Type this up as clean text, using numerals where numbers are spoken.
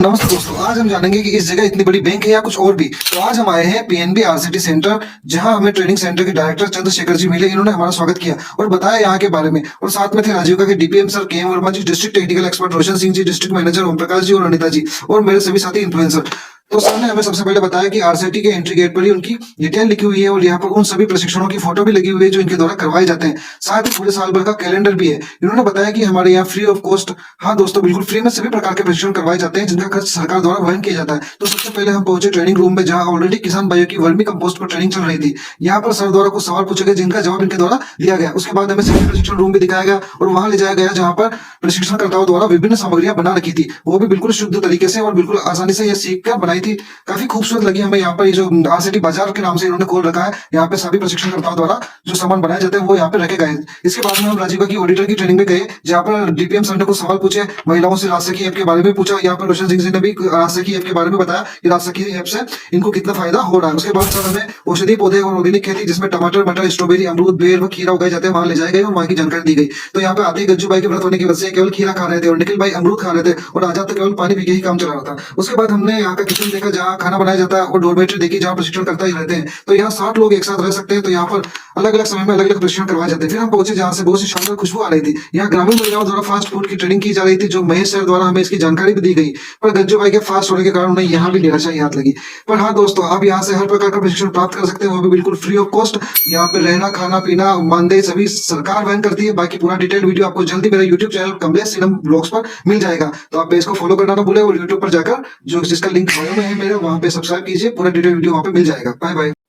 नमस्ते दोस्तों, आज हम जानेंगे कि इस जगह इतनी बड़ी बैंक है या कुछ और भी। तो आज हम आए हैं पीएनबी आरसीटी सेंटर, जहां हमें ट्रेनिंग सेंटर के डायरेक्टर चंद्रशेखर जी मिले। इन्होंने हमारा स्वागत किया और बताया यहाँ के बारे में। और साथ में थे राजीव के डीपीएम सर, के एम वर्मा जी, district technical expert Roshan Singh ji, district manager Om Prakash ji और अनिता जी, और मेरे सभी साथी इन्फ्लुएंसर। तो सर ने हमें सबसे पहले बताया कि आरसीटी के एंट्री गेट पर ही उनकी डिटेल लिखी हुई है और यहाँ पर उन सभी प्रशिक्षणों की फोटो भी लगी हुई है जो इनके द्वारा करवाए जाते हैं। साथ ही पूरे साल भर का कैलेंडर भी है। इन्होंने बताया कि हमारे यहाँ फ्री ऑफ कॉस्ट, हाँ दोस्तों, बिल्कुल फ्री में सभी प्रकार के प्रशिक्षण करवाए जाते हैं जिनका खर्च सरकार द्वारा वहन किया जाता है। तो सबसे पहले हम पहुंचे ट्रेनिंग रूम में, जहां ऑलरेडी किसान भाइयों की वर्मी कंपोस्ट पर ट्रेनिंग चल रही थी। यहाँ पर सर द्वारा कुछ सवाल पूछे गए जिनका जवाब इनके द्वारा दिया गया। उसके बाद हमें सेकंड प्रशिक्षण रूम भी दिखाया गया और वहां ले जाया गया जहाँ पर प्रशिक्षणकर्ताओं द्वारा विभिन्न सामग्रियां बना रखी थी, वो भी बिल्कुल शुद्ध तरीके से और बिल्कुल आसानी से ये सीख कर बनाई थी। काफी खूबसूरत लगी हमें यहाँ पर। ये जो आरसीटी बाजार के नाम से इन्होंने खोल रखा है, यहाँ पे सभी प्रशिक्षणकर्ताओं द्वारा जो सामान बनाए जाते हैं वो यहाँ पे रखे गए हैं। इसके बाद में हम राजीव की ऑडिटर की ट्रेनिंग में गए, जहाँ पर डीपीएम सर ने कुछ सवाल पूछे, महिलाओं से राजसखी ऐप के बारे में पूछा। यहाँ पर रोशन सिंह जी ने भी राजसखी ऐप के बारे में बताया कि राजसखी ऐप से इनको कितना फायदा हो रहा है। उसके बाद सर हमें औषधि पौधे और ऑर्गेनिक खेती, जिसमें टमाटर, मटर, स्ट्रॉबेरी, अमरूद, बेर व खीरा उगाए जाते हैं, वहां ले जाए गए और वहां की जानकारी दी गई। तो यहाँ पे आते ही गज्जू भाई के व्रत होने की वजह से केवल खीरा खा रहे थे और निखिल भाई अमरूद खा रहे थे और आजाद तो केवल पानी पी के ही काम चला रहा था। उसके बाद हमने यहाँ का किचन देखा जहाँ खाना बनाया जाता है, और डोरमेट्री देखी जहाँ प्रशिक्षण करता ही रहते हैं। तो यहाँ 60 लोग एक साथ रह सकते हैं। तो यहाँ पर अलग अलग समय में अलग अलग प्रशिक्षण करवाए जाते हैं। फिर हम पहुंचे जहाँ से बहुत सी शानदार खुशबू आ रही थी। यहाँ ग्रामीण महिलाओं द्वारा फास्ट फूड की ट्रेनिंग की जा रही थी, जो महेश सर द्वारा हमें इसकी जानकारी भी दी गई। पर गज्जू भाई के फास्ट होने के कारण उन्हें यहाँ भी निराशा याद लगी। पर हाँ दोस्तों, आप यहाँ से हर प्रकार का प्रशिक्षण प्राप्त कर सकते हैं, वो भी बिल्कुल फ्री ऑफ कॉस्ट। यहाँ पे रहना, खाना, पीना, मानदेय सभी सरकार वहन करती है। बाकी पूरा डिटेल वीडियो आपको जल्दी मेरे YouTube channel Kamlesh Sinha blogs पर मिल जाएगा। तो आप इसको फॉलो करना ना भूले और यूट्यूब पर जाकर जो जिसका लिंक बायो में है मेरे, वहां पे सब्सक्राइब कीजिए। पूरा डिटेल वीडियो वहां पे मिल जाएगा। Bye bye.